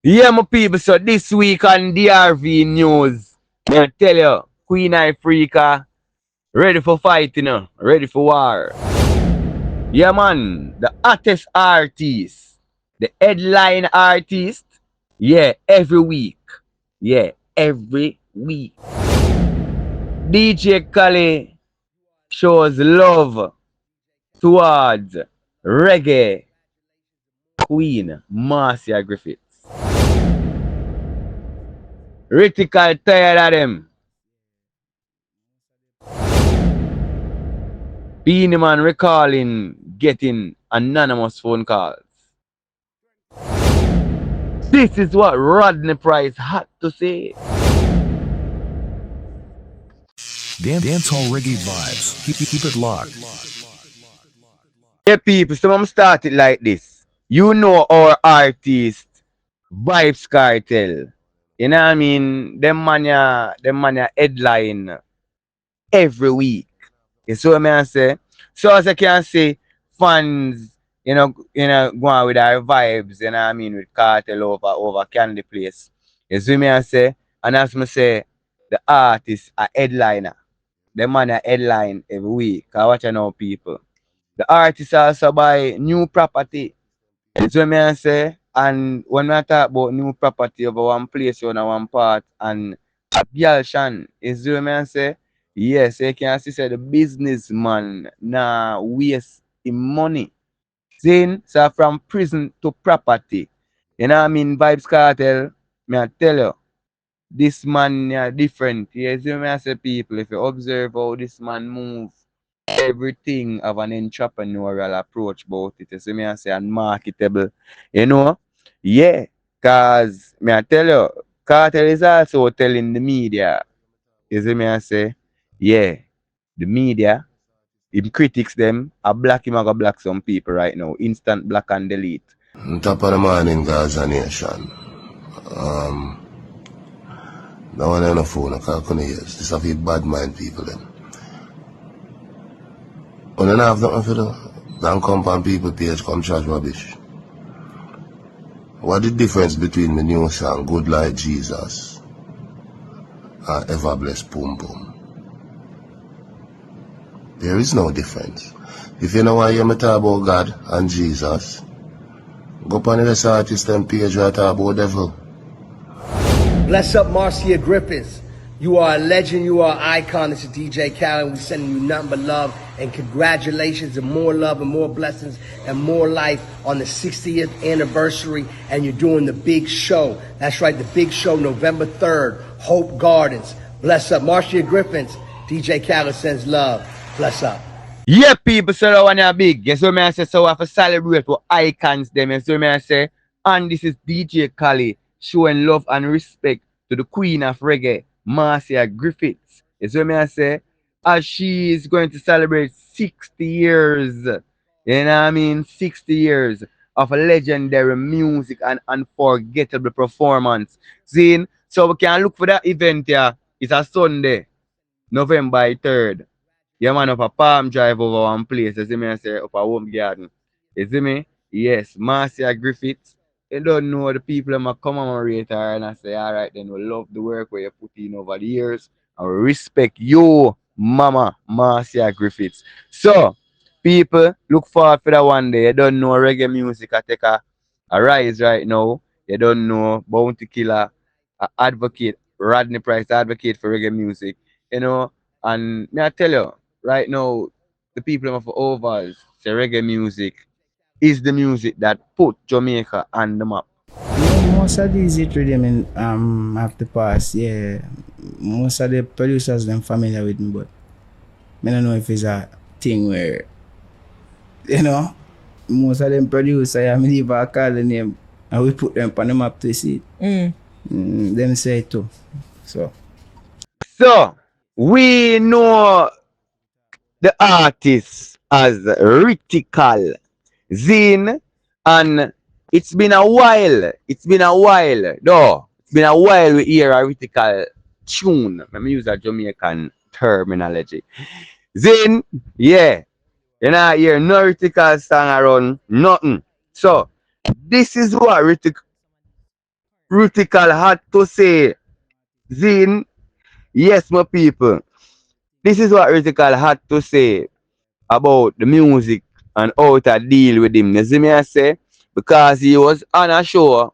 Yeah, my people, so this week on DRV News, I tell you, Queen Ifrica, ready for fight, ready for war. Yeah, man, the hottest artist, the headline artist, yeah, every week. Yeah, every week. DJ Khaled shows love towards reggae queen Marcia Griffiths. Ritical tired of them. Beenie Man recalling getting anonymous phone calls. This is what Rodney Price had to say. Dancehall reggae vibes. Keep it locked. Yeah, people, so I'm start it like this. You know our artist, Vibes Cartel. You know what I mean? Them man ya headline every week. You see what I say? So as I can say, fans, go on with our vibes, you know what I mean, with cartel over Candy Place. You see me I say? And as me say, the artist a headliner. The man a headline every week. I watch you know people. The artist also buy new property. You see me I say? And when I talk about new property over one place on one part and a girl shan, you see me I say? Yes, you can see say the businessman nah waste him money. Saying so from prison to property. You know what I mean? Vibes cartel, me I tell you, this man different. You see me I say people, if you observe how this man move, everything of an entrepreneurial approach about it. You see me I say and marketable. You know? Yeah. Cause me I tell you, cartel is also telling the media. You see me I say, yeah, the media, him critics them, a black him a go black some people right now. Instant black and delete. On top of the morning, Gaza Nation. No one on the phone, I can't hear. This is a bad mind people then. When I don't have nothing for them, don't come on people page, come charge rubbish. What the difference between the new song, Good Like Jesus, and Ever Blessed Pum Pum? There is no difference. If you know why you talk about God and Jesus, go on the artist and page where I talk about devil. Bless up, Marcia Griffiths. You are a legend. You are an icon. This is DJ Khaled. We're sending you nothing but love and congratulations and more love and more blessings and more life on the 60th anniversary. And you're doing the big show. That's right, the big show, November 3rd, Hope Gardens. Bless up, Marcia Griffiths. DJ Khaled sends love. Bless up. Yeah, people, so that one are big. Yes, so me I say, so I have to celebrate with icons them. Yes, so me I say, and this is DJ Khaled showing love and respect to the queen of reggae, Marcia Griffiths. Yes, so me I say, as she is going to celebrate 60 years, you know what I mean, 60 years of a legendary music and unforgettable performance. See, so we can look for that event here. It's a Sunday, November 3rd. Yeah, man, up a palm drive over one place. You see me, I say, up a home garden. You see me? Yes, Marcia Griffiths. You don't know the people that commemorate her, and I say, all right, then we love the work where you put in over the years, and we respect you, Mama Marcia Griffiths. So, people, look forward for that one day. You don't know reggae music, I take a rise right now. You don't know Bounty Killer, a advocate, Rodney Price, advocate for reggae music. You know, and may I tell you, right now, the people of overs say reggae music is the music that put Jamaica on the map. Most of these hit rhythm have to pass, yeah. Most of the producers them familiar with me, but I don't know if it's a thing where most of them producers I mean if I call the name and we put them on the map to see it. Them say it too. So we know the artist as Ritical Zine, and it's been a while. It's been a while, though. It's been a while we hear a Ritical tune. Let me use a Jamaican terminology. Zine, yeah. You know, hear no Ritical song around nothing. So this is what Ritical Rutical had to say. Zin, yes, my people. This is what Rutical had to say about the music and how to deal with him. You see me I say? Because he was on a show,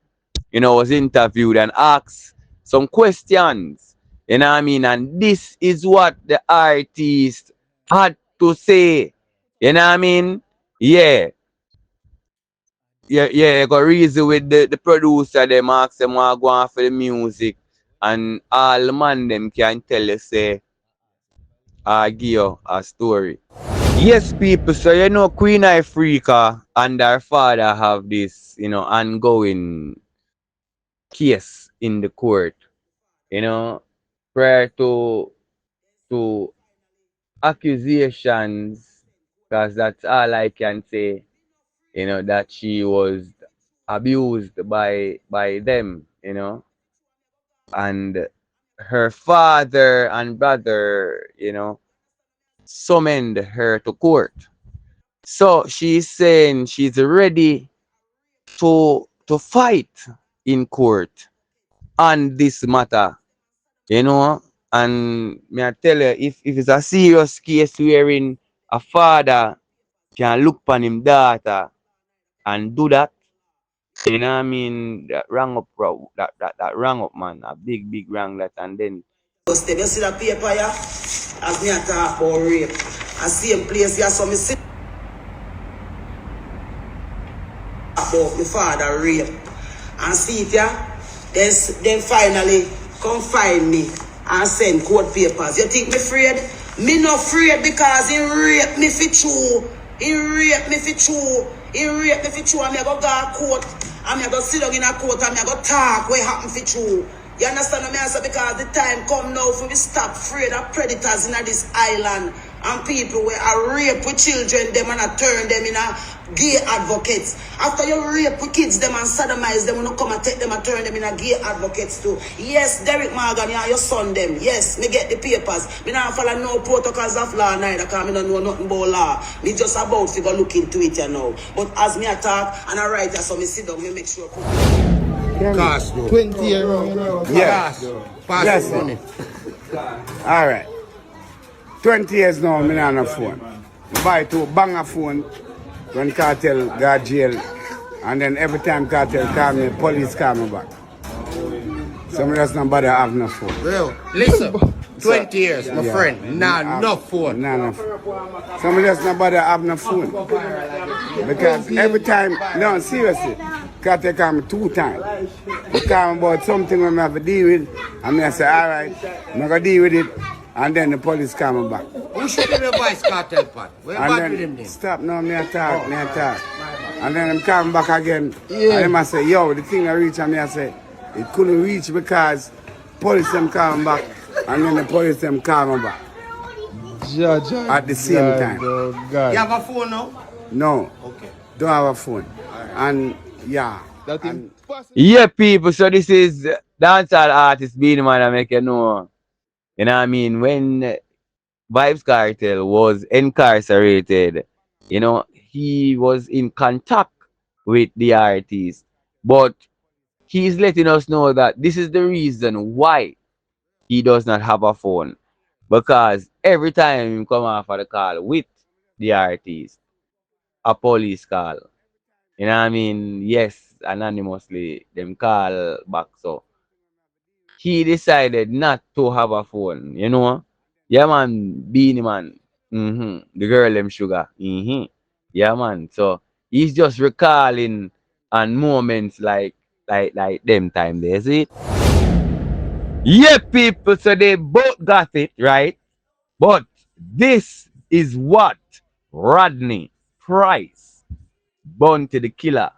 was interviewed and asked some questions. You know what I mean? And this is what the artist had to say. You know what I mean? Yeah. Yeah, you got reason with the producer them ask them want go on for the music and all the man them can tell you say give you a story. Yes, people, so Queen Ifrica and her father have this, ongoing case in the court, you know, prior to accusations, because that's all I can say, that she was abused by them, and her father and brother, summoned her to court. So she's saying she's ready to fight in court on this matter, you know. And may I tell you, if it's a serious case wherein a father can look upon him daughter and do that, you know what I mean, that rang up that rang up man, a big rang that and then You see that paper here? As me a talk about rape. I see a place here, so me see about my father rape. And see it here? Then finally come find me and send court papers. You think me afraid? Me not afraid because he rape me for true. He rape me for true. He rape me for true. And me go court. And me go sit down in a court and me go talk what happen for true. You understand what I say? Because the time come now for we stop afraid of predators in this island and people where are rape with children them and turn them in a gay advocates. After you rape with kids them and sodomize them, you come and take them and turn them in a gay advocates too. Yes, Derek Morgan, you and your son them. Yes, me get the papers. Me not follow no protocols of law neither because me don't know nothing about law. Me just about to go look into it you know. But as me talk and I write so me sit down, me make sure. Cost 20 years. yes. Pass the money. All right. 20 years now, me not on a phone. Buy two bang a phone when cartel got jail, and then every time cartel call me, police call me back. So me just not bother have no phone. Well, listen. 20 years, my friend. Nah, no phone. Nah, no phone. So me just not bother have no phone. Because every time, no, seriously, cartel call me 2 times. They call me about something when I have to deal with, and I say, all right, I'm going to deal with it. And then the police come back. Who should give a vice cartel part? Where back with him then? Stop, no, me attack. And then them come back again. And them I say, yo, the thing I reach, and me I say, it couldn't reach because police them come back. And then the police them come back. At the same time. You have a phone now? No. Okay. Don't have a phone. And yeah. yeah, people. So this is dancehall artist Beenie Man I make you know. You know what I mean? When Vibes Cartel was incarcerated, he was in contact with the artist. But he's letting us know that this is the reason why he does not have a phone. Because every time he come off of the call with the artist, a police call. You know what I mean? Yes, anonymously, them call back. So he decided not to have a phone, Yeah, man, Beenie Man. The girl, them sugar. Yeah, man. So he's just recalling on moments like them time there, see it? Yeah, people, so they both got it, right? But this is what Rodney Price, Bounty the Killer,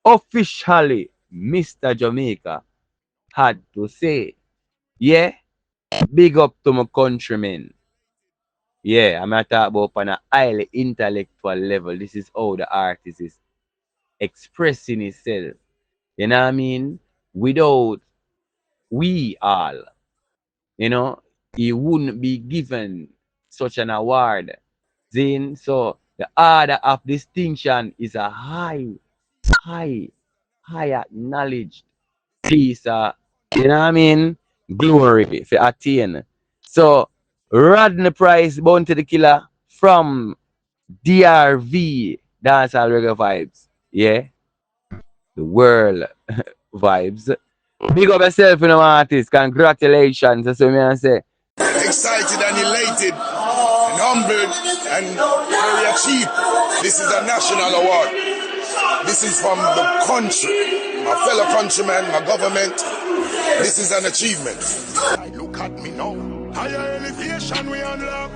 officially Mr. Jamaica, had to say. Yeah, big up to my countrymen. Yeah, I'm not talking about on a highly intellectual level. This is how the artist is expressing himself. You know what I mean? Without we all, he wouldn't be given such an award. Then, so the order of distinction is a high, high acknowledged. peace, you know what I mean? Glory for attain. So, Rodney Price, Bounty the Killer from DRV, Dancehall Reggae Vibes. Yeah? The world vibes. Big up yourself, you know, artist. Congratulations. That's what I say. Excited and elated and humbled and very achieved. This is a national award. This is from the country, my fellow countrymen, my government. This is an achievement. Look at me now. Higher elevation we unlock.